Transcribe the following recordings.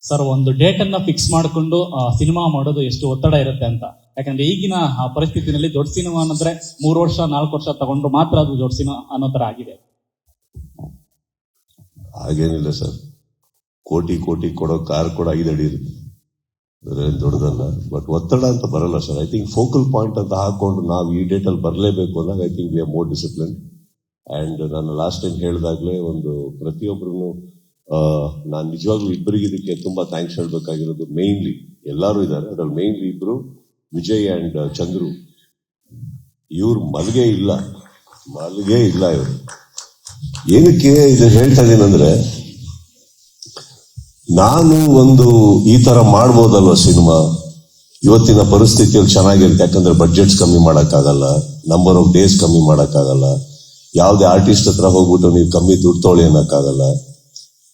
Sir, ಒಂದು date ಅನ್ನ fix ಮಾಡಿಕೊಂಡು ಸಿನಿಮಾ ಮಾಡೋದು ಎಷ್ಟು ಒತ್ತಡ ಇರುತ್ತೆ ಅಂತ. ಯಾಕಂದ್ರೆ ಈಗಿನ ಪರಿಸ್ಥಿತಿನಲ್ಲಿ ದೊಡ್ಡ ಸಿನಿಮಾ ಅನ್ನಂದ್ರೆ 3 ವರ್ಷ 4 ವರ್ಷ ತಗೊಂಡ್ರು ಮಾತ್ರ ಅದು ದೊಡ್ಡ ಸಿನಿಮಾ ಅನ್ನೋ ತರ ಆಗಿದೆ. ಹಾಗೇನಿಲ್ಲ ಸರ್, ಕೋಟಿ ಕೊಡೋ ಕಾರ್ ಕೂಡ 5 ಅಡಿ ಇರುತ್ತೆ, ಅದ್ರೇನು ದೊಡ್ಡದಲ್ಲ. ಬಟ್ ಒತ್ತಡ ಅಂತ ಬರಲ್ಲ sir. I think focal point ಅಂತ ಹಾಕೊಂಡು ನಾವು ಈ ಡೇಟ್ ಅಲ್ಲಿ ಬರಲೇಬೇಕು ಅಂದಾಗ I think we are more discipline. And ನಾನು ಲಾಸ್ಟ್ ಟೈಮ್ ಹೇಳಿದಾಗಲೇ ಒಂದು ಪ್ರತಿಯೊಬ್ಬರು ನಾನು ನಿಜವಾಗ್ಲೂ ಇಬ್ಬರಿಗೆ ಇದಕ್ಕೆ ತುಂಬಾ ಥ್ಯಾಂಕ್ಸ್ ಹೇಳ್ಬೇಕಾಗಿರೋದು. ಮೇನ್ಲಿ ಎಲ್ಲರೂ ಇದ್ದಾರೆ, ಅದ್ರಲ್ಲಿ ಮೇನ್ಲಿ ಇಬ್ರು ವಿಜಯ್ ಅಂಡ್ ಚಂದ್ರು. ಇವ್ರು ಮಲ್ಗೆ ಇಲ್ಲ ಇವರು. ಏನಕ್ಕೆ ಇದು ಹೇಳ್ತಾ ಇದೀನಂದ್ರೆ, ನಾನು ಒಂದು ಈ ತರ ಮಾಡ್ಬೋದಲ್ವ ಸಿನಿಮಾ, ಇವತ್ತಿನ ಪರಿಸ್ಥಿತಿಯಲ್ಲಿ ಚೆನ್ನಾಗಿರುತ್ತೆ. ಯಾಕಂದ್ರೆ ಬಡ್ಜೆಟ್ಸ್ ಕಮ್ಮಿ ಮಾಡಕ್ಕಾಗಲ್ಲ, ನಂಬರ್ ಆಫ್ ಡೇಸ್ ಕಮ್ಮಿ ಮಾಡಕ್ಕಾಗಲ್ಲ, ಯಾವುದೇ ಆರ್ಟಿಸ್ಟ್ ಹತ್ರ ಹೋಗ್ಬಿಟ್ಟು ನೀವು ಕಮ್ಮಿ ದುಡ್ಡು ತೊಗೊಳ್ಳಿ ಅನ್ನಕ್ಕಾಗಲ್ಲ,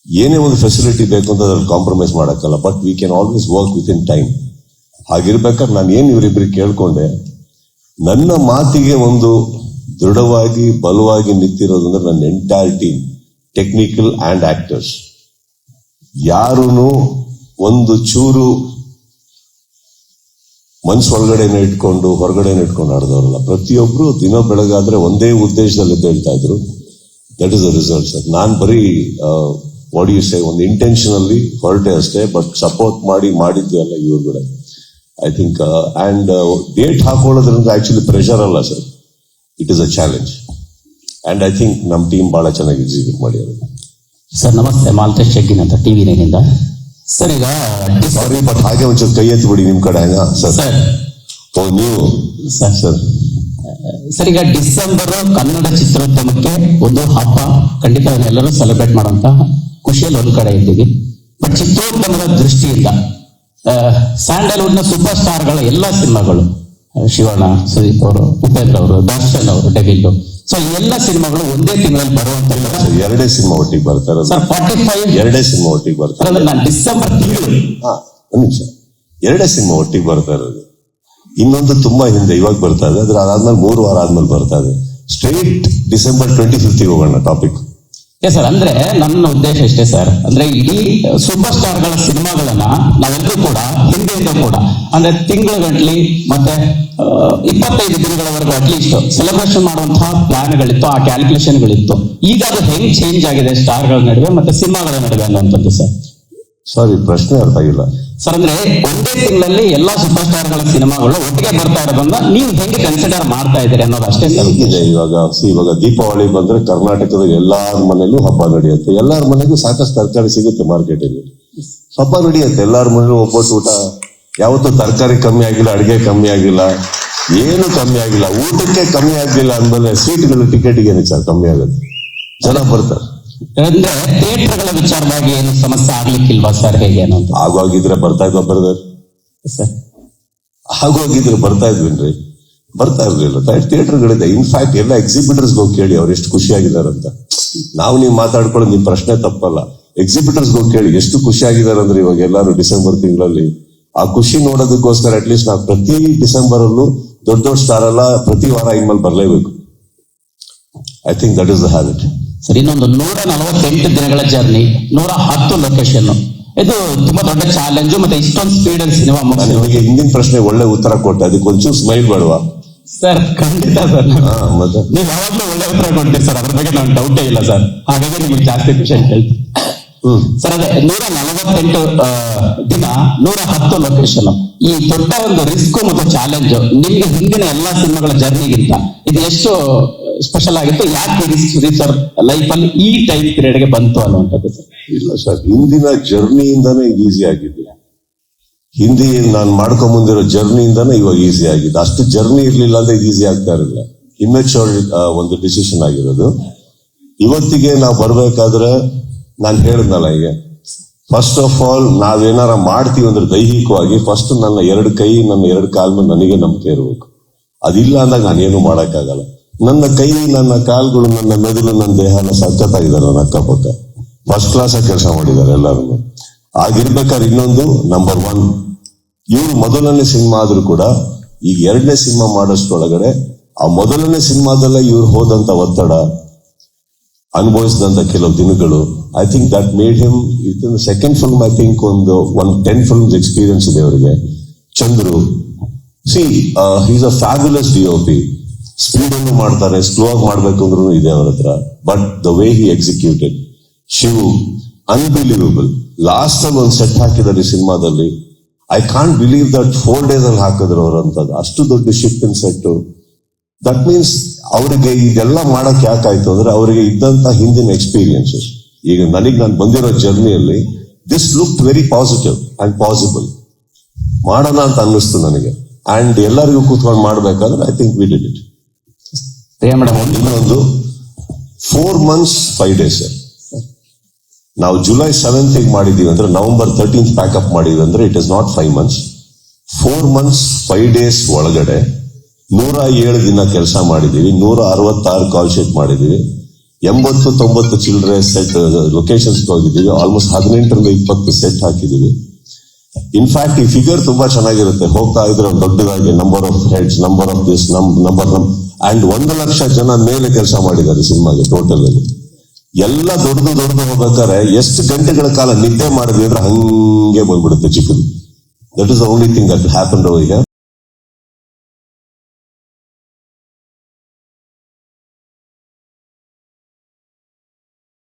ಏನೇ ಒಂದು ಫೆಸಿಲಿಟಿ ಬೇಕು ಅಂತ ಅದ್ರಲ್ಲಿ ಕಾಂಪ್ರಮೈಸ್ ಮಾಡಕ್ಕಲ್ಲ. But we can always work with in time. ಹಾಗಿರ್ಬೇಕಾದ್ರೆ ನಾನು ಏನ್ ಇವರಿಬ್ಬರಿಗೆ ಕೇಳ್ಕೊಂಡೆ, ನನ್ನ ಮಾತಿಗೆ ಒಂದು ದೃಢವಾಗಿ ಬಲವಾಗಿ ನಿಂತಿರೋದು ಅಂದ್ರೆ ನನ್ನ entire team, technical and actors. ಯಾರೂ ಒಂದು ಚೂರು ಮನ್ಸು ಒಳಗಡೆನೆ ಇಟ್ಕೊಂಡು ಹೊರಗಡೆನೆ ಇಟ್ಕೊಂಡು ಆಡ್ದವ್ರಲ್ಲ. ಪ್ರತಿಯೊಬ್ರು ದಿನ ಬೆಳಗಾದ್ರೆ ಒಂದೇ ಉದ್ದೇಶದಲ್ಲಿ ಹೇಳ್ತಾ ಇದ್ರು. That is the result sir. ನಾನ್ ಬರೀ ವಾಟ್ ಯು ಸೇ ಒಂದು ಇಂಟೆನ್ಷನಲ್ಲಿ ಹೊರಟೆ ಅಷ್ಟೇ, ಬಟ್ ಸಪೋರ್ಟ್ ಮಾಡಿದ್ವಿ ಅಲ್ಲ ಇವ್ರುಗಳ. ಐ ಥಿಂಕ್ ಅಂಡ್ ಡೇಟ್ ಹಾಕೊಳ್ಳೋದ್ರಿಂದ ಆಕ್ಚುಲಿ ಪ್ರೆಷರ್ ಅಲ್ಲ sir, it is a challenge. And I think ನಮ್ಮ ಟೀಮ್ ಬಹಳ ಚೆನ್ನಾಗಿ ಎಕ್ಸಿಕ್ಯೂಟ್ ಮಾಡಿರೋದು. ಸರ್ ನಮಸ್ತೆ, ಮಾಲ್ತೇಶ್ ಶೆಗ್ಗಿನ್ ಅಂತ TV ನೈನಿಂದ. ಸರ್ ಈಗ ಸಾರಿ, ಬಟ್ ಹಾಗೆ ಒಂಚೂರು ಕೈ ಎತ್ತಿ ಬಿಡಿ ನಿಮ್ ಕಡೆ ಸರ್. ಸರ್ ಓ ನೀವು ಸರ್ ಸರ್ ಸರ್ ಈಗ ಡಿಸೆಂಬರ್ ಕನ್ನಡ ಚಿತ್ರೋದ್ಯಮಕ್ಕೆ ಒಂದು ಹಬ್ಬ, ಖಂಡಿತ ಎಲ್ಲರೂ ಸೆಲೆಬ್ರೇಟ್ ಮಾಡುವಂತ ಖುಷಿಯಲ್ಲಿ ಒಂದ್ ಕಡೆ ಇದ್ದೀವಿ. ಬಟ್ ಚಿತ್ರೋದ್ಯಮದ ದೃಷ್ಟಿಯಿಂದ ಸ್ಯಾಂಡಲ್ವುಡ್ ನ ಸೂಪರ್ ಸ್ಟಾರ್ಗಳ ಎಲ್ಲಾ ಸಿನಿಮಾಗಳು, ಶಿವಣ್ಣ, ಸುದೀಪ್ ಅವರು, ಉಪೇಂದ್ರ ಅವರು, ದರ್ಶನ್ ಅವರು, ಡೆವಿಲ್, ಸೊ ಎಲ್ಲ ಸಿನಿಮಾಗಳು ಒಂದೇ ತಿಂಗಳಲ್ಲಿ ಬರುವಂತ. ಎರಡೇ ಸಿನಿಮಾ ಒಟ್ಟಿಗೆ ಬರ್ತಾರೆ ಸರ್. 45 ಎರಡೇ ಸಿನಿಮಾ ಒಟ್ಟಿಗೆ ಬರ್ತಾರೆ. ಅಂದ್ರೆ ನಾನು ಡಿಸೆಂಬರ್ ತಿಂಗಳು ಒಂದ್ ನಿಮಿಷ, ಎರಡೇ ಸಿನಿಮಾ ಒಟ್ಟಿಗೆ ಬರ್ತಾ ಇರೋದು. ಇನ್ನೊಂದು ತುಂಬಾ ಹಿಂದೆ ಇವಾಗ ಬರ್ತಾ ಇದೆ, ಅದ್ರ ಅದಾದ್ಮೇಲೆ 3 ವಾರ ಆದ್ಮೇಲೆ ಬರ್ತಾ ಇದೆ. ಸ್ಟ್ರೈಟ್ ಡಿಸೆಂಬರ್ 25 ಹೋಗೋಣ ಟಾಪಿಕ್. ಸರ್ ಅಂದ್ರೆ ನನ್ನ ಉದ್ದೇಶ ಇಷ್ಟೇ ಸರ್, ಅಂದ್ರೆ ಇಡೀ ಸೂಪರ್ ಸ್ಟಾರ್ಗಳ ಸಿನಿಮಾಗಳನ್ನ ನಾವೆಲ್ಲರೂ ಕೂಡ ಹಿಂದೆಯಿಂದ ಕೂಡ ಅಂದ್ರೆ ತಿಂಗಳ ಗಂಟ್ಲಿ ಮತ್ತೆ 25 ದಿನಗಳವರೆಗೂ ಅಟ್ಲೀಸ್ಟ್ ಸೆಲೆಬ್ರೇಷನ್ ಮಾಡುವಂತಹ ಪ್ಲಾನ್ಗಳಿತ್ತು, ಆ ಕ್ಯಾಲ್ಕುಲೇಷನ್ಗಳಿತ್ತು. ಈಗ ಅದು ಹೆಂಗ್ ಚೇಂಜ್ ಆಗಿದೆ ಸ್ಟಾರ್ಗಳ ನಡುವೆ ಮತ್ತೆ ಸಿನಿಮಾಗಳ ನಡುವೆ ಅನ್ನುವಂಥದ್ದು ಸರ್. ಸಾರಿ, ಪ್ರಶ್ನೆ ಅರ್ಥ ಆಗಿಲ್ಲ ಸರ್. ಅಂದ್ರೆ ಒಂದೇ ತಿಂಗಳಲ್ಲಿ ಎಲ್ಲಾ ಸೂಪರ್ ಸ್ಟಾರ್ಗಳ ಸಿನಿಮಾಗಳು ಒಟ್ಟಿಗೆ ಬರ್ತಾ ಇರೋದನ್ನ ನೀವು ಹೆಂಗೆ ಕನ್ಸಿಡರ್ ಮಾಡ್ತಾ ಇದ್ದೀರಿ ಅನ್ನೋದು ಅಷ್ಟೇ ಸರ್. ಇದೆ ಇವಾಗ ದೀಪಾವಳಿ ಬಂದ್ರೆ ಕರ್ನಾಟಕದ ಎಲ್ಲಾರ ಮನೇಲೂ ಹಬ್ಬ ನಡೆಯುತ್ತೆ. ಎಲ್ಲಾರ ಮನೆಗೂ ಸಾಕಷ್ಟು ತರಕಾರಿ ಸಿಗುತ್ತೆ ಮಾರ್ಕೆಟ್ ಅಲ್ಲಿ, ಹಬ್ಬ ನಡೆಯುತ್ತೆ. ಎಲ್ಲಾರ ಮನೇಲೂ ಒಬ್ಬಟ್ಟು ಊಟ. ಯಾವತ್ತೂ ತರಕಾರಿ ಕಮ್ಮಿ ಆಗಿಲ್ಲ, ಅಡಿಗೆ ಕಮ್ಮಿ ಆಗಿಲ್ಲ, ಏನು ಕಮ್ಮಿ ಆಗಿಲ್ಲ. ಊಟಕ್ಕೆ ಕಮ್ಮಿ ಆಗಿಲ್ಲ ಅಂದ್ಮೇಲೆ ಸ್ವೀಟ್ಗಳು ಟಿಕೆಟ್ಗೆ ಏನಕ್ಕೆ ಸರ್ ಕಮ್ಮಿ ಆಗುತ್ತೆ? ಜನ ಬರ್ತಾರೆ. ಅಂದ್ರೆ ಥಿಯೇಟರ್ಗಳ ವಿಚಾರವಾಗಿ ಏನು ಸಮಸ್ಯೆ ಆಗ್ಲಿಕ್ಕಿಲ್ವಾ ಸರ್, ಹೇಗೆ ಅನ್ನೋದು? ಆಗೋಗಿದ್ರೆ ಬರ್ತಾ ಇದ್ವಾ ಬ್ರದರ್ ಸರ್? ಆಗೋಗಿದ್ರೆ ಬರ್ತಾ ಇದ್ವಿನ್ರಿ, ಬರ್ತಾ ಇರ್ಲಿಲ್ಲ. ಥಿಯೇಟರ್ಗಳಿದೆ. ಇನ್ಫ್ಯಾಕ್ಟ್ ಎಲ್ಲ ಎಕ್ಸಿಬಿಟರ್ಸ್ ಹೋಗಿ ಕೇಳಿ ಅವ್ರು ಎಷ್ಟು ಖುಷಿಯಾಗಿದಾರಂತ. ನೀವು ಮಾತಾಡ್ಕೊಳ್ಳೋದು ನಿಮ್ ಪ್ರಶ್ನೆ ತಪ್ಪಲ್ಲ. ಎಕ್ಸಿಬಿಟರ್ಸ್ ಹೋಗಿ ಕೇಳಿ ಎಷ್ಟು ಖುಷಿಯಾಗಿದ್ದಾರೆ ಅಂದ್ರೆ ಇವಾಗ ಎಲ್ಲರೂ ಡಿಸೆಂಬರ್ ತಿಂಗಳಲ್ಲಿ. ಆ ಖುಷಿ ನೋಡೋದಕ್ಕೋಸ್ಕರ ಅಟ್ಲೀಸ್ಟ್ ನಾವು ಪ್ರತಿ ಡಿಸೆಂಬರ್ ಅಲ್ಲೂ ದೊಡ್ಡ ಸ್ಟಾರ್ ಅಲ್ಲ, ಪ್ರತಿ ವಾರ ಇನ್ಮೇಲೆ ಬರ್ಲೇಬೇಕು. I think that is the habit. Sir, ಇನ್ನೊಂದು 148 ದಿನಗಳ ಜರ್ನಿ, 110 ಲೊಕೇಶನ್, ಇದು ತುಂಬಾ ದೊಡ್ಡ ಚಾಲೆಂಜ್. ಮತ್ತೆ ಇಷ್ಟೊಂದು ಸ್ಪೀಡ್ ಅಲ್ಲಿ ಸಿನಿಮಾ ನಿಮಗೆ ಹಿಂದಿನ ಪ್ರಶ್ನೆ ಒಳ್ಳೆ ಉತ್ತರ ಕೊಟ್ಟೆ, ಅದಕ್ಕೆ ಒಂಚೂರು ಸ್ಮೈಲ್ ಬೇಡವಾ ಸರ್? ಖಂಡಿತ ಸರ್, ಮತ್ತೆ ನೀವು ಯಾವಾಗ್ಲೂ ಒಳ್ಳೆ ಉತ್ತರ ಕೊಡ್ತೀರಿ ಸರ್, ಅದ್ರ ಬಗ್ಗೆ ನಾನು ಡೌಟೇ ಇಲ್ಲ ಸರ್. ಹಾಗಾಗಿ ನಿಮ್ಗೆ ಜಾಸ್ತಿ ಖುಷಿ ಅಂತ ಹೇಳ್ತೀನಿ ಸರ್. ಅದೇ 148 ದಿನ, 110 ಲೊಕೇಶನ್, ಈ ದೊಡ್ಡ ಒಂದು ರಿಸ್ಕ್ ಮತ್ತು ಚಾಲೆಂಜ್ ನಿಮ್ಗೆ ಹಿಂದಿನ ಎಲ್ಲಾ ಸಿನಿಮಾಗಳ ಜರ್ನಿಗಿಂತ ಇದು ಎಷ್ಟು ಸ್ಪೆಷಲ್ ಆಗಿತ್ತು? ಯಾಕೆ ಸುದೀಪ್ ಸರ್ ಲೈಫ್ ಅಲ್ಲಿ ಈ ಟೈಮ್ ಪೀರಿಯಡ್ ಗೆ ಬಂತು ಅನ್ನುವಂಥದ್ದು ಸರ್? ಇಲ್ಲ ಸರ್, ಹಿಂದಿನ ಜರ್ನಿಯಿಂದಾನೇ ಈಸಿ ಆಗಿದೆ. ಹಿಂದಿ ನಾನು ಮಾಡ್ಕೊಂಡ್ ಬಂದಿರೋ ಜರ್ನಿಯಿಂದಾನೇ ಇವಾಗ ಈಸಿ ಆಗಿದೆ. ಅಷ್ಟು ಜರ್ನಿ ಇರ್ಲಿಲ್ಲ ಅಂದ್ರೆ ಇದು ಈಸಿ ಆಗ್ತಾ ಇರಲಿಲ್ಲ. ಇಮ್ಮೆಚೂರ್ ಒಂದು ಡಿಸಿಷನ್ ಆಗಿರೋದು. ಇವತ್ತಿಗೆ ನಾವು ಬರ್ಬೇಕಾದ್ರೆ ನಾನು ಹೇಳಿದ್ನಲ್ಲ, ಈಗ ಫಸ್ಟ್ ಆಫ್ ಆಲ್ ನಾವೇನಾರ ಮಾಡ್ತೀವಿ ಅಂದ್ರೆ ದೈಹಿಕವಾಗಿ ಫಸ್ಟ್ ನನ್ನ 2 ಕೈ, ನನ್ನ 2 ಕಾಲ್ ಮೇಲೆ ನನಗೆ ನಂಬಿಕೆ ಇರಬೇಕು. ಅದಿಲ್ಲ ಅಂದಾಗ ನಾನೇನು ಮಾಡಕ್ಕಾಗಲ್ಲ. ನನ್ನ ಕೈ, ನನ್ನ ಕಾಲ್ಗಳು, ನನ್ನ ಮೆದುಳು, ನನ್ನ ದೇಹನ ಸಖತ್ತಾಗಿದ್ದಾರೆ. ನನ್ನ ಅಕ್ಕಪಕ್ಕ ಫಸ್ಟ್ ಕ್ಲಾಸ್ ಕೆಲಸ ಮಾಡಿದ್ದಾರೆ ಎಲ್ಲರೂ. ಆಗಿರ್ಬೇಕಾದ್ರೆ ಇನ್ನೊಂದು ನಂಬರ್ 1, ಇವ್ರು ಮೊದಲನೇ ಸಿನಿಮಾ ಆದ್ರೂ ಕೂಡ ಈಗ 2ನೇ ಸಿನಿಮಾ ಮಾಡೋಷ್ಟೊಳಗಡೆ ಆ ಮೊದಲನೇ ಸಿನಿಮಾದಲ್ಲೇ ಇವ್ರು ಹೋದಂತ ಒತ್ತಡ, ಅನುಭವಿಸಿದಂತ ಕೆಲವು ದಿನಗಳು, I think that made him in second film I think ಒಂದು 10 ಫಿಲ್ಮ್ಸ್ ಎಕ್ಸ್ಪೀರಿಯನ್ಸ್ ಇದೆ ಅವರಿಗೆ. Chandru, C is a fabulous DOP. Speed ಅನ್ನು ಮಾಡ್ತಾರೆ, ಸ್ಲೋ ಆಗಿ ಮಾಡ್ಬೇಕು ಅಂದ್ರೂ ಇದೆ ಅವ್ರ ಹತ್ರ. But the way he executed, Shivu unbelievable. Last ಅಲ್ಲಿ ಒಂದು ಸೆಟ್ ಹಾಕಿದ್ದಾರೆ ಈ ಸಿನಿಮಾದಲ್ಲಿ. I can't believe that 4 days ಅಲ್ಲಿ ಹಾಕಿದ್ರು ಅವರಂತದ್ದು. ಅಷ್ಟು ದೊಡ್ಡ shift in set. That means ಅವರಿಗೆ ಇದೆಲ್ಲ ಮಾಡಕ್ ಯಾಕಾಯ್ತು ಅಂದ್ರೆ ಅವರಿಗೆ ಇದ್ದಂತ ಹಿಂದಿನ ಎಕ್ಸ್ಪೀರಿಯನ್ಸಸ್. ಈಗ ನಾನು ಬಂದಿರೋ ಜರ್ನಿಯಲ್ಲಿ this look very positive and possible. ಮಾಡೋಣ ಅಂತ ಅನ್ನಿಸ್ತು ನನಗೆ. ಅಂಡ್ ಎಲ್ಲರಿಗೂ ಕೂತ್ಕೊಂಡು ಮಾಡ್ಬೇಕಾದ್ರೆ I think we did it. Priya madam, ಇನ್ನೊಂದು 4 months 5 days ಸರ್. ನಾವು July 7th ಮಾಡಿದೀವಿ ಅಂದ್ರೆ November 13th ಪ್ಯಾಕಪ್ ಮಾಡಿದ್ವಿ ಅಂದ್ರೆ it is not 5 months. 4 months 5 days ಒಳಗಡೆ 107 ದಿನ ಕೆಲಸ ಮಾಡಿದೀವಿ. 166 ಕಾಲ್ ಶೀಟ್ ಮಾಡಿದೀವಿ. 80-90 ಚಿಲ್ಡ್ರೆ ಸೆಟ್ ಲೊಕೇಶನ್ಸ್ ಹೋಗಿದ್ದೀವಿ. ಆಲ್ಮೋಸ್ಟ್ 18-20 ಸೆಟ್ ಹಾಕಿದೀವಿ. ಇನ್ಫ್ಯಾಕ್ಟ್ ಈ ಫಿಗರ್ ತುಂಬಾ ಚೆನ್ನಾಗಿರುತ್ತೆ. ಹೋಗ್ತಾ ಇದ್ರೆ ದೊಡ್ಡದಾಗಿ number of heads, number of this, number and 1 lakh ಜನ ಮೇಲೆ ಕೆಲಸ ಮಾಡಿದ್ದಾರೆ ಸಿನಿಮಾಗೆ ಟೋಟಲ್ ಅಲ್ಲಿ. ಎಲ್ಲ ದೊಡ್ಡದು ಹೋಗ್ಬೇಕಾದ್ರೆ ಎಷ್ಟು ಗಂಟೆಗಳ ಕಾಲ ನಿದ್ದೆ ಮಾಡಿದ್ವಿ ಅಂದ್ರೆ ಹಂಗೆ ಬಂದ್ಬಿಡುತ್ತೆ ಚಿಕ್ಕದು. That is the only thing that happened over here.